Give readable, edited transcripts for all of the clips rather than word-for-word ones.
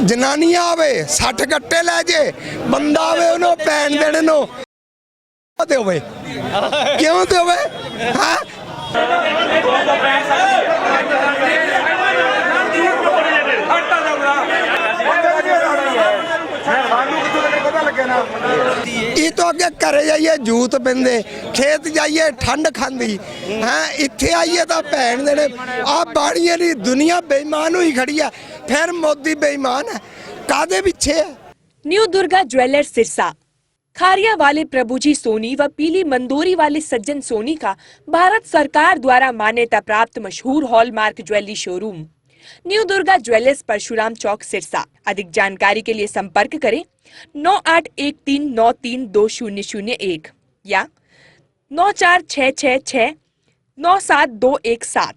जनानियां आवे 60 गट्टे लै जे, बंदा आवे उन्होंने पैन देने नो दे क्यों दे हाँ तो अगे घरे जाइए जूत पिंदे, खेत जाइए ठंड खांदी हैं, इत्थे आइए तो भैन देने आ बाड़ियां दी दुनिया बेईमान हुई खड़ी है। फिर मोदी बेईमान है कादे पीछे है। न्यू दुर्गा ज्वेलर्स सिरसा, खारिया वाले प्रभुजी सोनी व पीली मंदोरी वाले सज्जन सोनी का भारत सरकार द्वारा मान्यता प्राप्त मशहूर hallmark jewellery showroom new Durga jewellers Parshuram Chowk Sirsa. अधिक जानकारी के लिए संपर्क करें 9813932001 या 9466697217।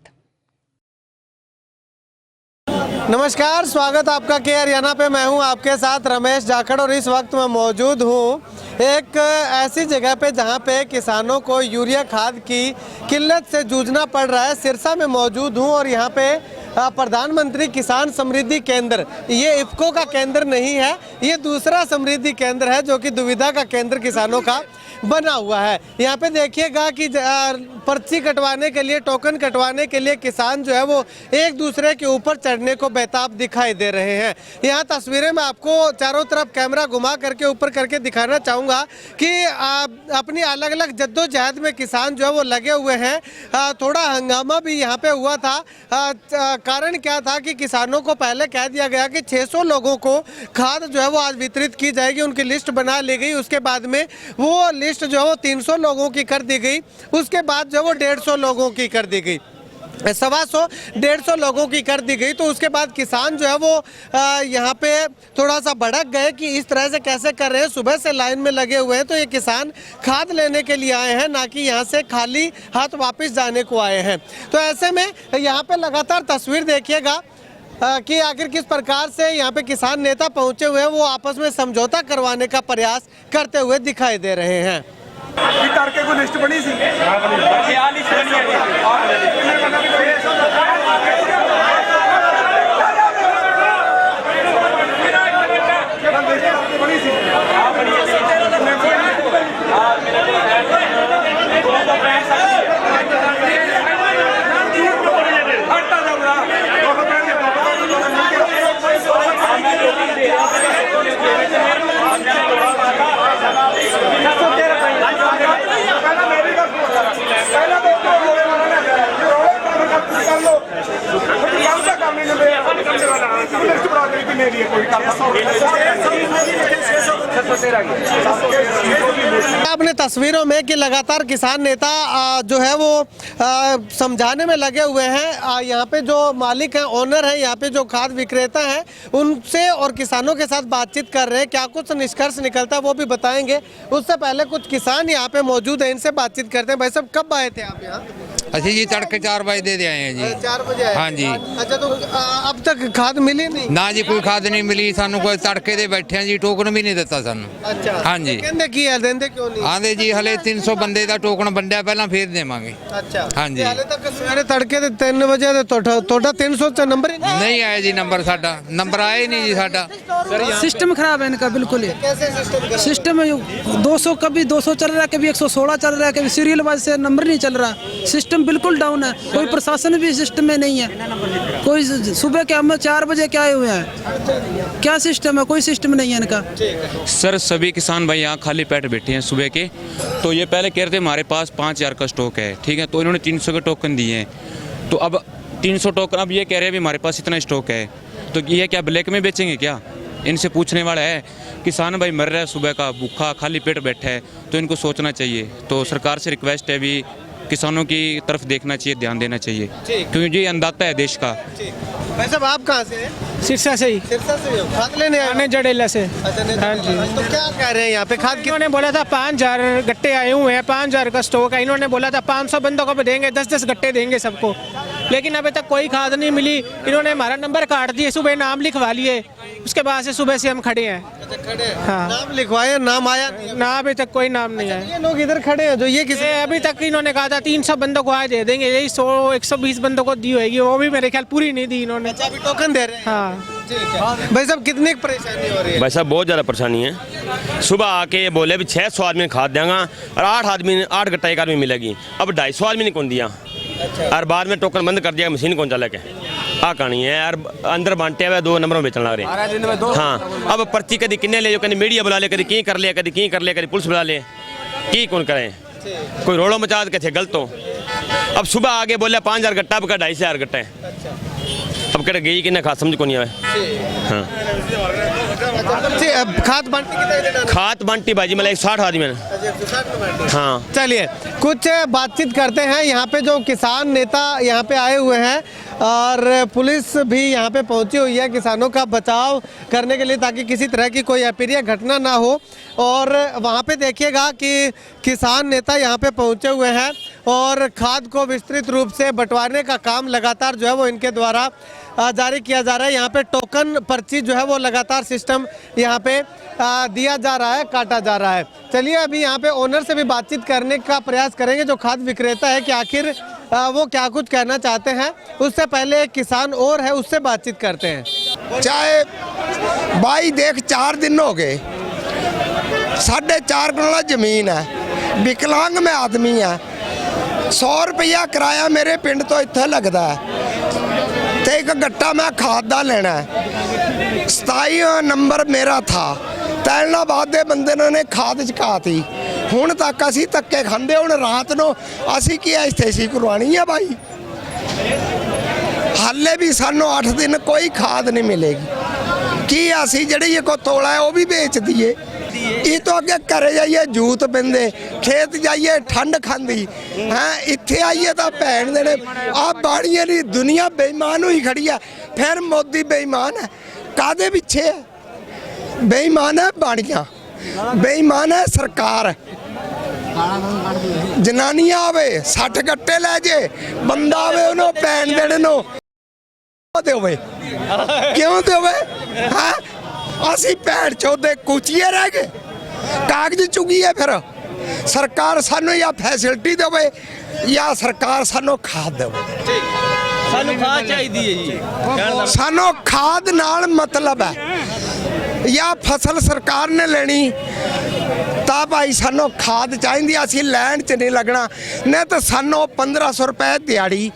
नमस्कार, स्वागत आपका के हरियाणा पे। मैं हूं आपके साथ रमेश जाखड़ और इस वक्त मैं मौजूद हूं एक ऐसी जगह पे जहां पे किसानों को यूरिया खाद की किल्लत से जूझना पड़ रहा है। सिरसा में मौजूद हूं और यहां पे प्रधानमंत्री किसान समृद्धि केंद्र, ये इफ्को का केंद्र नहीं है, ये दूसरा समृद्धि केंद्र है जो कि दुविधा का केंद्र किसानों का बना हुआ है। यहाँ पे देखिएगा कि पर्ची कटवाने के लिए, टोकन कटवाने के लिए किसान जो है वो एक दूसरे के ऊपर चढ़ने को बेताब दिखाई दे रहे हैं। यहाँ तस्वीरें मैं आपको चारों तरफ कैमरा घुमा करके ऊपर करके दिखाना चाहूँगा कि अपनी अलग अलग जद्दोजहद में किसान जो है वो लगे हुए हैं। थोड़ा हंगामा भी यहाँ पे हुआ था। कारण क्या था कि किसानों को पहले कह दिया गया कि 600 लोगों को खाद जो है वो आज वितरित की जाएगी, उनकी लिस्ट बना ली गई। उसके बाद में वो लिस्ट जो है वो 300 लोगों की कर दी गई, उसके बाद जो है वो 150 लोगों की कर दी गई, 125-150 लोगों की कर दी गई। तो उसके बाद किसान जो है वो यहाँ पे थोड़ा सा भड़क गए कि इस तरह से कैसे कर रहे हैं। सुबह से लाइन में लगे हुए हैं। तो ये किसान खाद लेने के लिए आए हैं, ना कि यहाँ से खाली हाथ वापस जाने को आए हैं। तो ऐसे में यहाँ पे लगातार तस्वीर देखिएगा कि आखिर किस प्रकार से यहाँ पे किसान नेता पहुँचे हुए हैं, वो आपस में समझौता करवाने का प्रयास करते हुए दिखाई दे रहे हैं। तड़के को लिस्ट बनी सी अपने तस्वीरों में कि लगातार किसान नेता जो है वो समझाने में लगे हुए हैं। यहाँ पे जो मालिक हैं, ओनर हैं, यहाँ पे जो खाद विक्रेता हैं, उनसे और किसानों के साथ बातचीत कर रहे हैं। क्या कुछ निष्कर्ष निकलता है वो भी बताएंगे। उससे पहले कुछ किसान यहाँ पे मौजूद हैं, इनसे बातचीत करते हैं। भाई साहब, कब आए थे आप यहाँ? अच्छा जी, तड़के 4 बजे दे आए हैं जी। 4 बजे आए? हाँ जी। अच्छा, तो अब तक खाद मिली नहीं? ना जी, कोई खाद नहीं मिली सानू। कोई तड़के दे बैठे हैं जी, टोकन भी नहीं दिता सानू। अच्छा, हाँ जी। कहते की है, देंदे क्यों नहीं? आंदे जी हले 300 बंदे का टोकन बंडिया, पहला फिर देवांगे। अच्छा, हाँ जी। हले तक सवेरे तड़के दे 3 बजे दे तोड़ा 300 च नंबर ही नहीं आया जी। नंबर साडा नंबर आया ही नहीं जी साडा। सिस्टम खराब है इनका बिल्कुल ही। कैसे सिस्टम 200, कभी 200 चल रहा है, कभी 116 चल रहा है, कभी सीरियल वाइज से नंबर नहीं चल रहा। सिस्टम बिल्कुल डाउन है। कोई प्रशासन भी सिस्टम में नहीं है। कोई सुबह के हम 4 बजे क्या आए हुए हैं, क्या सिस्टम है? कोई सिस्टम नहीं है इनका। सर, सभी किसान भाई यहाँ खाली पेट बैठे हैं सुबह के। तो ये पहले कह रहे थे हमारे पास 5000 का स्टॉक है, ठीक है। तो इन्होंने 300 के टोकन दिए हैं। तो अब 300 टोकन, अब ये कह रहे हैं भी हमारे पास इतना स्टॉक है। तो ये क्या ब्लैक में बेचेंगे क्या? इनसे पूछने वाला है। किसान भाई मर रहा है, सुबह का भूखा खाली पेट बैठा है, तो इनको सोचना चाहिए। तो सरकार से रिक्वेस्ट है भी किसानों की तरफ देखना चाहिए, ध्यान देना चाहिए, क्योंकि ये अन्नदाता है देश का। भाई साहब, आप कहाँ से हैं? सिरसा से ही। सिरसा से हो? खाद लेने आए हो? जडेला से। अच्छा, हाँ जी। तो क्या कह रहे हैं यहाँ पे? खाद इन्होंने बोला था 5000 गट्टे आए हुए हैं, 5000 का स्टॉक है। इन्होंने बोला था 500 बंदों को भी देंगे, 10-10 गट्टे देंगे सबको, लेकिन अभी तक कोई खाद नहीं मिली। इन्होंने हमारा नंबर काट दिए, सुबह नाम लिखवा लिए, उसके बाद से सुबह से हम खड़े हैं। खड़े हैं? हाँ, नाम लिखवाए, नाम आया ना अभी तक कोई नाम नहीं आया। ये लोग इधर खड़े हैं जो ये किसी अभी तक इन्होंने कहा था 300 बंदों को आज दे देंगे, यही 100-120 बंदों को दी होगी, वो भी मेरे ख्याल पूरी नहीं दी इन्होंने। अच्छा, अभी टोकन दे रहे हैं? हाँ, भाई साहब कितनी परेशानी हो रही है? भाई साहब बहुत ज़्यादा परेशानी है। सुबह आके बोले भी 600 आदमी खाद देंगे और 8 गट्टा एक आदमी मिलेगी। अब 250 आदमी ने कौन दिया और बाद में टोकन बंद कर दिया, मशीन कौन चला के आ कहानी है यार। अंदर बांटे हुए 2 नंबरों में बेचने लग रहे। हाँ, अब पर्ची कभी किन्ने ले, कभी मीडिया बुला ले, कभी की कर ले, कभी पुलिस बुला ले, की कौन करें, कोई रोड़ो मचा के थे गलत हो। अब सुबह आगे बोले 5000 गट्टा, अब का 25000 गट्टा है। अब कह गई कि ना खाद समझ को नहीं आवे। हाँ, खाद बांटने कितने देना? खाद बांटी बाजी मतलब 160 आदमी ने। हाँ, चलिए कुछ बातचीत करते हैं। यहाँ पे जो किसान नेता यहाँ पे आए हुए हैं और पुलिस भी यहाँ पे पहुँची हुई है किसानों का बचाव करने के लिए, ताकि किसी तरह की कोई अप्रिय घटना ना हो। और वहाँ पे देखिएगा कि किसान नेता यहाँ पे पहुँचे हुए हैं और खाद को विस्तृत रूप से बंटवाने का काम लगातार जो है वो इनके द्वारा जारी किया जा रहा है। यहाँ पे टोकन पर्ची जो है वो लगातार सिस्टम यहाँ पे दिया जा रहा है, काटा जा रहा है। चलिए अभी यहाँ पे ओनर से भी बातचीत करने का प्रयास करेंगे, जो खाद विक्रेता है, कि आखिर वो क्या कुछ कहना चाहते हैं। उससे पहले एक किसान और है, उससे बातचीत करते हैं। चाहे भाई देख 4 दिन हो गए, 4.5 करोड़ जमीन है, विकलांग में आदमी है, 100 रुपया किराया मेरे पिंड तो इत्थे लगता है, तो एक गट्टा मैं खाद दा लेना है। 27 नंबर मेरा था, तैलना बाद दे बंदे ने खाद चकाती। हुण तक असी धक्के खांदे, हुण रात नूं असी की एस्थेसी करवानी है भाई। हाले भी सानू 8 दिन कोई खाद नहीं मिलेगी। की असी जिहड़ी को तोला है वो भी बेच दिए। ये तो अगे घरे जाइए जूत पिंदे, खेत जाइए ठंड खांदी हैं, इत्थे आइए तो भैन देने आ बाड़ियां दी दुनिया बेईमान हुई खड़ी है। फिर मोदी बेईमान है, कादे पिछे है? बेईमान है बाड़ियां, बेईमान है सरकार। जनानियां आवे 60 गट्टे लै जे, बंदा आवे उन्होंने भैन देने नो देवे, क्यों देवे? हैं असी भैन चौदे कुचिए रह गए, कागज चुगिए। फिर सरकार सानू या फैसिलिटी देवे या सरकार सानू खाद देवे। सानू खाद चाहिए जी, सानू खाद नाल मतलब है या फसल सरकार ने लेनी ਤਾਂ ਭਾਈ ਸਾਨੂੰ ਖਾਦ ਚਾਹੀਦੀ, ਅਸੀਂ ਲੈਣ 'ਚ ਨਹੀਂ ਲੱਗਣਾ। ਨਹੀਂ ਤਾਂ ਸਾਨੂੰ 1500 ਰੁਪਏ ਦਿਹਾੜੀ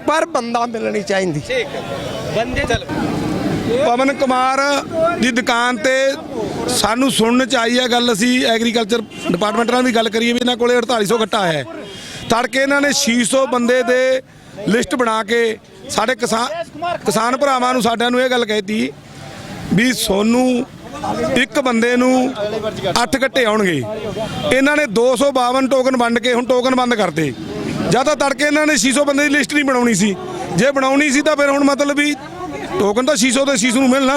ਪਰ ਬੰਦਾ ਮਿਲਣੀ ਚਾਹੀਦੀ। ਪਵਨ ਕੁਮਾਰ ਦੀ ਦੁਕਾਨ ਤੇ ਸਾਨੂੰ ਸੁਣਨ ਚ ਆਈ ਹੈ ਗੱਲ। ਅਸੀਂ ਐਗਰੀਕਲਚਰ ਡਿਪਾਰਟਮੈਂਟ ਨਾਲ ਵੀ ਗੱਲ ਕਰੀਏ ਵੀ ਇਹਨਾਂ ਕੋਲੇ 4800 ਗੱਟਾ ਹੈ। ਤੜਕੇ ਇਹਨਾਂ ਨੇ 600 ਬੰਦੇ ਦੇ ਲਿਸਟ ਬਣਾ ਕੇ ਸਾਡੇ ਕਿਸਾਨ ਭਰਾਵਾਂ ਨੂੰ ਸਾਡਿਆਂ ਨੂੰ ਇਹ ਗੱਲ ਕਹਿਤੀ ਵੀ ਸੋਨੂੰ ਇੱਕ ਬੰਦੇ ਨੂੰ 8 ਗੱਟੇ ਆਉਣਗੇ। ਇਹਨਾਂ ਨੇ 252 ਟੋਕਨ ਵੰਡ ਕੇ ਹੁਣ ਟੋਕਨ ਬੰਦ ਕਰਤੇ। ਜਾਂ ਤਾਂ ਤੜਕੇ ਇਹਨਾਂ ਨੇ 600 ਬੰਦੇ ਦੀ ਲਿਸਟ ਨਹੀਂ ਬਣਾਉਣੀ ਸੀ, ਜੇ ਬਣਾਉਣੀ ਸੀ ਤਾਂ ਫਿਰ ਹੁਣ ਮਤਲਬ ਵੀ ਟੋਕਨ ਤਾਂ 600 ਦੇ 600 ਨੂੰ ਮਿਲਣਾ।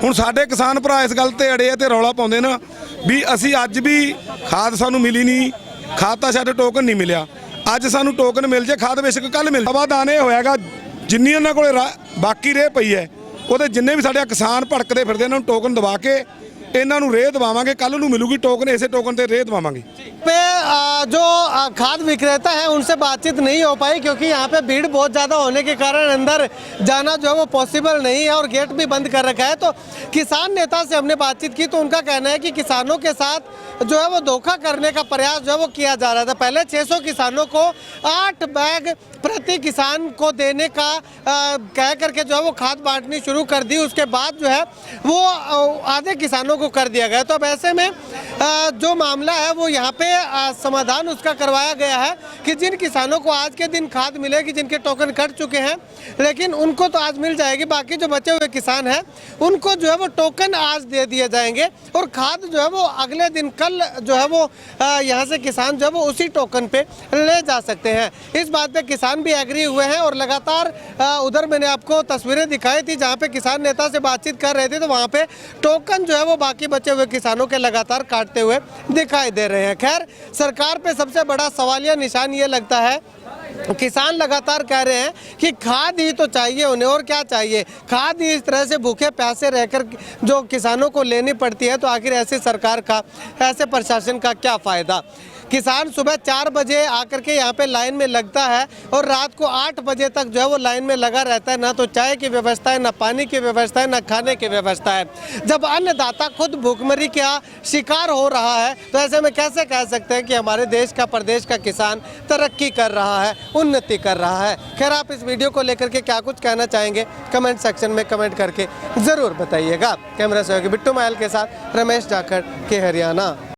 ਹੁਣ ਸਾਡੇ ਕਿਸਾਨ ਭਰਾ ਇਸ ਗੱਲ ਤੇ ਅੜੇ ਆ ਤੇ ਰੌਲਾ ਪਾਉਂਦੇ ਨਾ ਵੀ ਅਸੀਂ ਅੱਜ ਵੀ ਖਾਦ ਸਾਨੂੰ ਮਿਲੀ ਨਹੀਂ, ਖਾਦ ਤਾਂ ਸਾਡੇ ਟੋਕਨ ਨਹੀਂ ਮਿਲਿਆ। ਅੱਜ ਸਾਨੂੰ ਟੋਕਨ ਮਿਲ ਜੇ, ਖਾਦ ਬੇਸ਼ੱਕ ਕੱਲ ਮਿਲ। ਸਮਾਧਾਨ ਇਹ ਹੋਇਆਗਾ ਜਿੰਨੀ ਉਹਨਾਂ ਕੋਲੇ ਬਾਕੀ ਰਹਿ ਪਈ ਹੈ ਉਹਦੇ ਜਿੰਨੇ ਵੀ ਸਾਡੇ ਕਿਸਾਨ ਭੜਕਦੇ ਫਿਰਦੇ ਇਹਨਾਂ ਨੂੰ ਟੋਕਨ ਦਵਾ ਕੇ ਇਹਨਾਂ ਨੂੰ ਰੇਹ ਦਵਾਵਾਂਗੇ। ਕੱਲ ਨੂੰ मिलूगी टोकन, ऐसे टोकन पे रेह दवावांगे। पे जो खाद विक्रेता है उनसे बातचीत नहीं हो पाई, क्योंकि यहाँ पे भीड़ बहुत ज़्यादा होने के कारण अंदर जाना जो है वो पॉसिबल नहीं है और गेट भी बंद कर रखा है। तो किसान नेता से हमने बातचीत की तो उनका कहना है कि किसानों के साथ जो है वो धोखा करने का प्रयास जो है वो किया जा रहा था। पहले 600 किसानों को 8 बैग प्रति किसान को देने का कह करके जो है वो खाद बांटनी शुरू कर दी। उसके बाद जो है वो आधे किसानों को कर दिया गया। तो अब ऐसे में जो मामला है वो यहाँ पे समाधान उसका करवाया गया है कि जिन किसानों को आज के दिन खाद मिलेगी, जिनके टोकन कट चुके हैं, लेकिन उनको तो आज मिल जाएगी। बाकी जो बचे हुए किसान हैं उनको जो है वो टोकन आज दे दिए जाएंगे और खाद जो है वो अगले दिन कल जो है वो यहाँ से किसान जो है वो उसी टोकन पे ले जा सकते हैं। इस बात पे किसान भी एग्री हुए हैं और लगातार उधर मैंने आपको तस्वीरें दिखाई थी जहाँ पे किसान नेता से बातचीत कर रहे थे, तो वहाँ पे टोकन जो है वो बाकी बचे हुए किसानों के लगातार काटते हुए दिखाई दे रहे हैं। खैर सरकार पे सबसे बड़ा सवालिया निशान ये लगता है, किसान लगातार कह रहे हैं कि खाद ही तो चाहिए उन्हें, और क्या चाहिए? खाद ही इस तरह से भूखे प्यासे रहकर जो किसानों को लेनी पड़ती है, तो आखिर ऐसे सरकार का, ऐसे प्रशासन का क्या फ़ायदा? किसान सुबह 4 बजे आकर के यहाँ पे लाइन में लगता है और रात को 8 बजे तक जो है वो लाइन में लगा रहता है। ना तो चाय की व्यवस्था है, ना पानी की व्यवस्था है, ना खाने की व्यवस्था है। जब अन्नदाता खुद भूखमरी का शिकार हो रहा है तो ऐसे में कैसे कह सकते हैं कि हमारे देश का, प्रदेश का किसान तरक्की कर रहा है, उन्नति कर रहा है। खैर, आप इस वीडियो को लेकर के क्या कुछ कहना चाहेंगे कमेंट सेक्शन में कमेंट करके ज़रूर बताइएगा। कैमरा सहयोगी बिट्टू मायल के साथ रमेश जाखड़ के हरियाणा।